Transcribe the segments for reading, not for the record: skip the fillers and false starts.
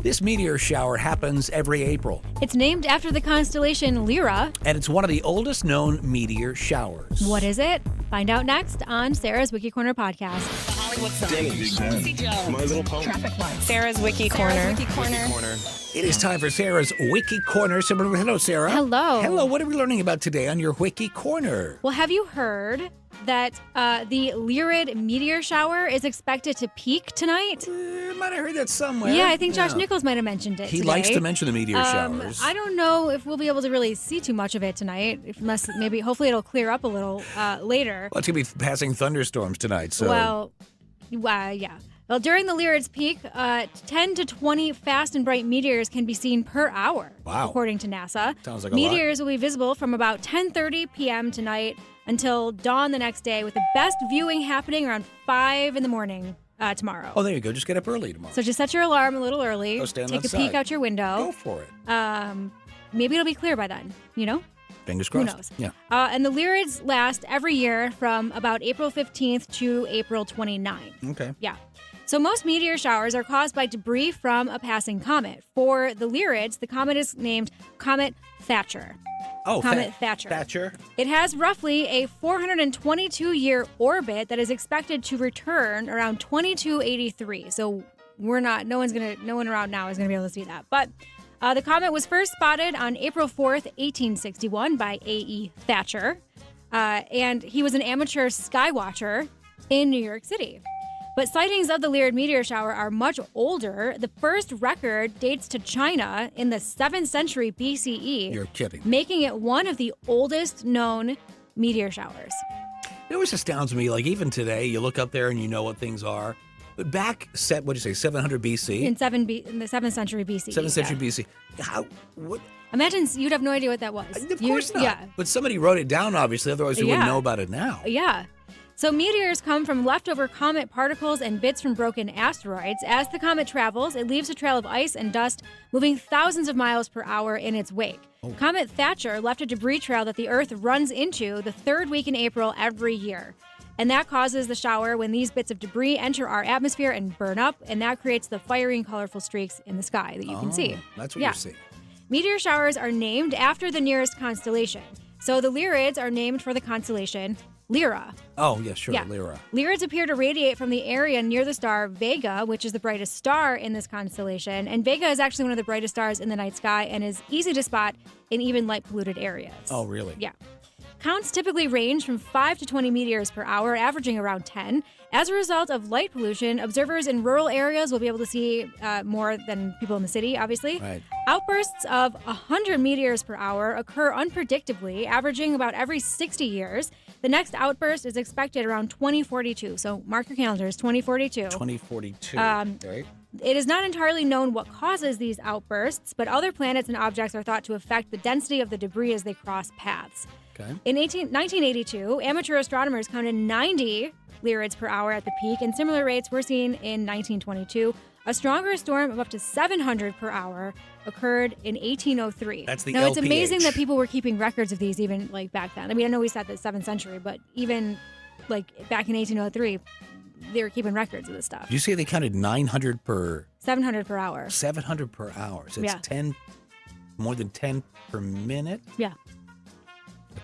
This meteor shower happens every April, It's named after the constellation Lyra. and it's one of the oldest known meteor showers. What is it? Find out next on Sarah's Wiki Corner podcast. Sarah's Wiki Corner. It is time for Sarah's Wiki Corner. Hello, Sarah. Hello. Hello. What are we learning about today on your Wiki Corner? Well, have you heard that the Lyrid Meteor Shower is expected to peak tonight? Might have heard that somewhere. Yeah, I think Josh Nichols might have mentioned it He today. likes to mention the meteor showers. I don't know if we'll be able to really see too much of it tonight, unless maybe, hopefully it'll clear up a little later. Well, it's going to be passing thunderstorms tonight, so... Yeah. Well, during the Lyrids peak, 10 to 20 fast and bright meteors can be seen per hour, Wow. according to NASA. Sounds like a Meteors will be visible from about 10:30 p.m. tonight until dawn the next day, with the best viewing happening around 5 in the morning tomorrow. Oh, there you go. Just get up early tomorrow. So just set your alarm a little early. Go stand take outside. a peek out your window. Go for it. Maybe it'll be clear by then, you know? Fingers crossed. Who knows? Yeah. And the Lyrids last every year from about April 15th to April 29th. Okay. Yeah. So most meteor showers are caused by debris from a passing comet. For the Lyrids, the comet is named Comet Thatcher. Oh, Comet Thatcher. Thatcher. It has roughly a 422-year orbit that is expected to return around 2283. So no one around now is gonna be able to see that. But the comet was first spotted on April 4th, 1861 by A.E. Thatcher. And he was an amateur skywatcher in New York City. But sightings of the Lyrid meteor shower are much older. The first record dates to China in the 7th century BCE. You're kidding. Making it one of the oldest known meteor showers. It always astounds me, like even today, you look up there and you know what things are. But back, what'd you say, 700 BC? In the 7th century BCE. 7th century yeah. BC. What? Imagine you'd have no idea what that was. Of course not. Yeah. But somebody wrote it down, obviously, otherwise we wouldn't Yeah. know about it now. Yeah. So meteors come from leftover comet particles and bits from broken asteroids. As the comet travels, it leaves a trail of ice and dust, moving thousands of miles per hour in its wake. Comet Thatcher left a debris trail that the Earth runs into the third week in April every year. And that causes the shower when these bits of debris enter our atmosphere and burn up, and that creates the fiery and colorful streaks in the sky that you can see. That's what Yeah. you see. Meteor showers are named after the nearest constellation. So the Lyrids are named for the constellation Lyra. Oh, yeah, sure, Yeah. Lyra. Lyrids appear to radiate from the area near the star Vega, which is the brightest star in this constellation. And Vega is actually one of the brightest stars in the night sky and is easy to spot in even light-polluted areas. Oh, really? Yeah. Counts typically range from 5 to 20 meteors per hour, averaging around 10. As a result of light pollution, observers in rural areas will be able to see more than people in the city, obviously. Right. Outbursts of 100 meteors per hour occur unpredictably, averaging about every 60 years. The next outburst is expected around 2042. So mark your calendars, 2042. 2042, right? It is not entirely known what causes these outbursts, but other planets and objects are thought to affect the density of the debris as they cross paths. Okay. In 1982, amateur astronomers counted 90 Lyrids per hour at the peak, and similar rates were seen in 1922. A stronger storm of up to 700 per hour occurred in 1803. That's the Now, it's amazing LPH. that people were keeping records of these even like back then. I mean, I know we said the 7th century, but even like back in 1803, they were keeping records of this stuff. You say they counted 900 per... 700 per hour. 700 per hour. So it's Yeah. more than 10 per minute? Yeah.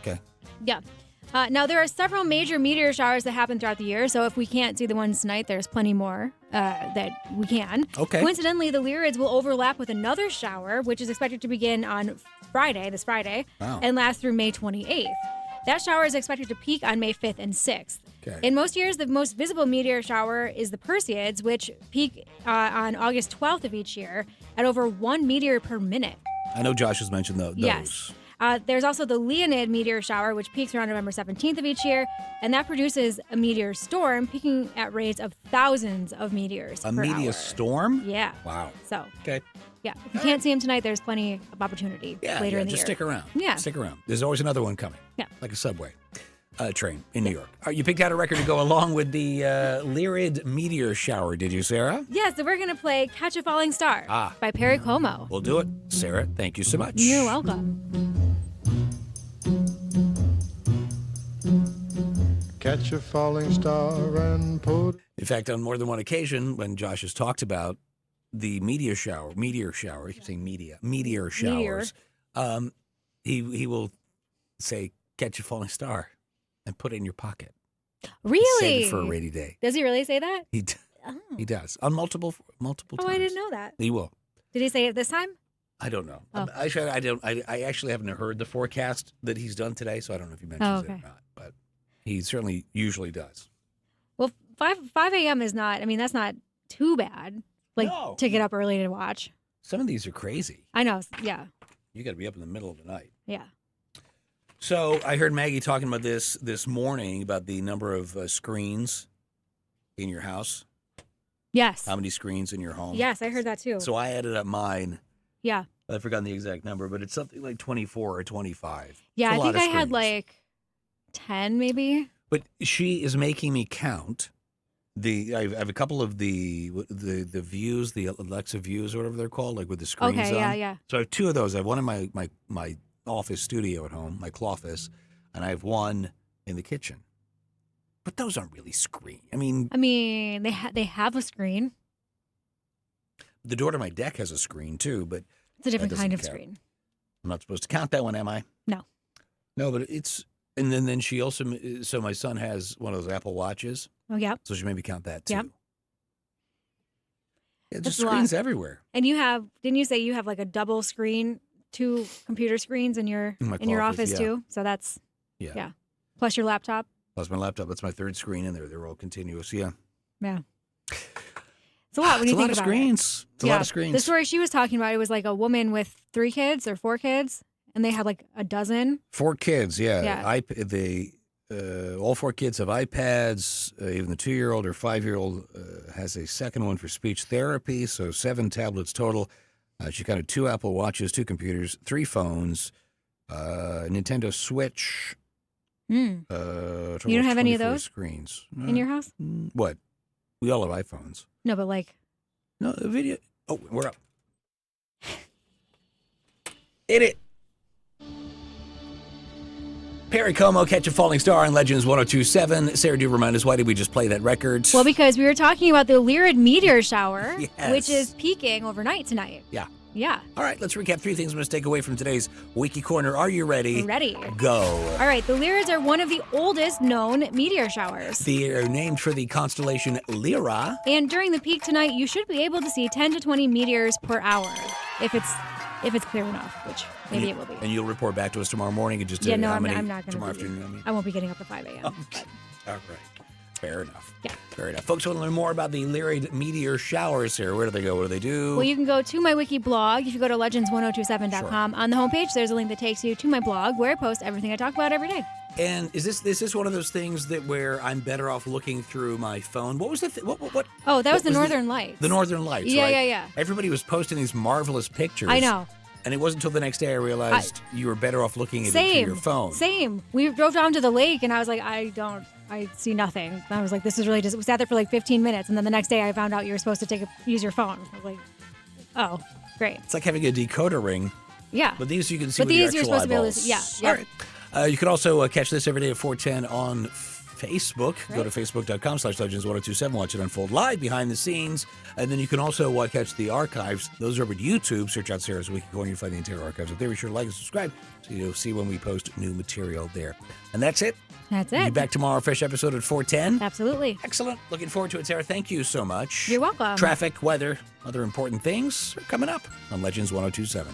Okay. Yeah. Now, there are several major meteor showers that happen throughout the year, so if we can't see the ones tonight, there's plenty more that we can. Okay. Coincidentally, the Lyrids will overlap with another shower, which is expected to begin on this Friday, Wow. and last through May 28th. That shower is expected to peak on May 5th and 6th. Okay. In most years, the most visible meteor shower is the Perseids, which peak on August 12th of each year at over 1 meteor per minute. I know Josh has mentioned those. Yes. There's also the Leonid meteor shower, which peaks around November 17th of each year, and that produces a meteor storm, peaking at rates of thousands of meteors A per meteor hour. storm? Yeah. Wow. So, Okay. yeah, if you can't see them tonight, there's plenty of opportunity later in the just year. stick around. Yeah. Stick around. There's always another one coming. Yeah. Like a subway train in New York. You picked out a record to go along with the Lyrid Meteor Shower, did you, Sarah? Yeah, so we're going to play Catch a Falling Star by Perry Como. We'll do it. Sarah, thank you so much. You're welcome. Catch a falling star and put... In fact, on more than one occasion, when Josh has talked about the meteor shower, I keep saying meteor showers, he will say, catch a falling star and put it in your pocket. Really? Save it for a rainy day. Does he really say that? He does. On multiple times. Oh, I didn't know that. He will. Did he say it this time? I don't know. Oh. I actually haven't heard the forecast that he's done today, so I don't know if he mentions it or not. But he certainly usually does. Well, 5 a.m. is not, I mean, that's not too bad. Like, to get up early to watch. Some of these are crazy. I know, yeah. You got to be up in the middle of the night. Yeah. So I heard Maggie talking about this morning, about the number of screens in your house. Yes. How many screens in your home? Yes, I heard that too. So I added up mine. Yeah. I've forgotten the exact number, but it's something like 24 or 25. Yeah, I think I had like 10 maybe. But she is making me count. I have a couple of the views, the Alexa views or whatever they're called, like with the screens on. Okay, yeah. So I have 2 of those. I have one in my office studio at home, my clawoffice, and I have one in the kitchen. But those aren't really screen. I mean, they have a screen. The door to my deck has a screen too, but It's a different kind of count. screen. I'm not supposed to count that one, am I? No. No, but it's, and then she also, so my son has one of those Apple Watches. Oh, yeah. So she made me count that too. Yep. Yeah, just screens everywhere. And didn't you say you have like a double screen, 2 computer screens in your office too? So that's, yeah. Plus your laptop. Plus my laptop. That's my 3rd screen in there. They're all continuous. Yeah. Yeah. It's a lot when you think about it. It's a lot of screens. The story she was talking about, it was like a woman with 3 kids or 4 kids, and they had like a dozen. 4 kids, yeah. Yeah. All 4 kids have iPads. Even the 2-year-old or 5-year-old has a second one for speech therapy. So 7 tablets total. She counted 2 Apple Watches, 2 computers, 3 phones, Nintendo Switch. You don't have any of those screens in your house? What? We all have iPhones. No, but like. No, the video. Oh, we're up. Hit it. Perry Como, Catch a Falling Star on Legends 102.7. Sarah, do remind us, why did we just play that record? Well, because we were talking about the Lyrid Meteor Shower, Yes. which is peaking overnight tonight. Yeah. Yeah. All right, let's recap 3 things I'm going to take away from today's Wiki Corner. Are you ready? Ready. Go. All right, the Lyrids are one of the oldest known meteor showers. They are named for the constellation Lyra. And during the peak tonight, you should be able to see 10 to 20 meteors per hour, if it's clear enough, which maybe it will be. And you'll report back to us tomorrow morning and just I'm not going tomorrow to. afternoon. I won't be getting up at 5 a.m. Okay. All right. Fair enough. Yeah. Fair enough. Folks want to learn more about the Lyrid Meteor Showers here. Where do they go? What do they do? Well, you can go to my Wiki blog. If you go to legends1027.com, on the homepage, there's a link that takes you to my blog where I post everything I talk about every day. And is this one of those things that where I'm better off looking through my phone? What was the what? Oh, that was the Northern Lights. The Northern Lights. Yeah, right? yeah. Everybody was posting these marvelous pictures. I know. And it wasn't until the next day I realized you were better off looking at it through your phone. Same. We drove down to the lake, and I was like, I see nothing. And I was like, this is really just, we sat there for like 15 minutes, and then the next day I found out you were supposed to use your phone. I was like, oh, great. It's like having a decoder ring. Yeah. But these you can see but with these your you're actual supposed eyeballs. to be able to see. Yeah. All right. You can also catch this every day at 4:10 on Facebook. Right. Go to facebook.com/legends1027. Watch it unfold live behind the scenes. And then you can also catch the archives. Those are over at YouTube. Search out Sarah's Wiki Corner. You'll find the entire archives up there. Be sure to like and subscribe so you'll see when we post new material there. And that's it. That's We'll it. be back tomorrow, fresh episode at 4:10. Absolutely. Excellent. Looking forward to it, Sarah. Thank you so much. You're welcome. Traffic, weather, other important things are coming up on Legends 102.7.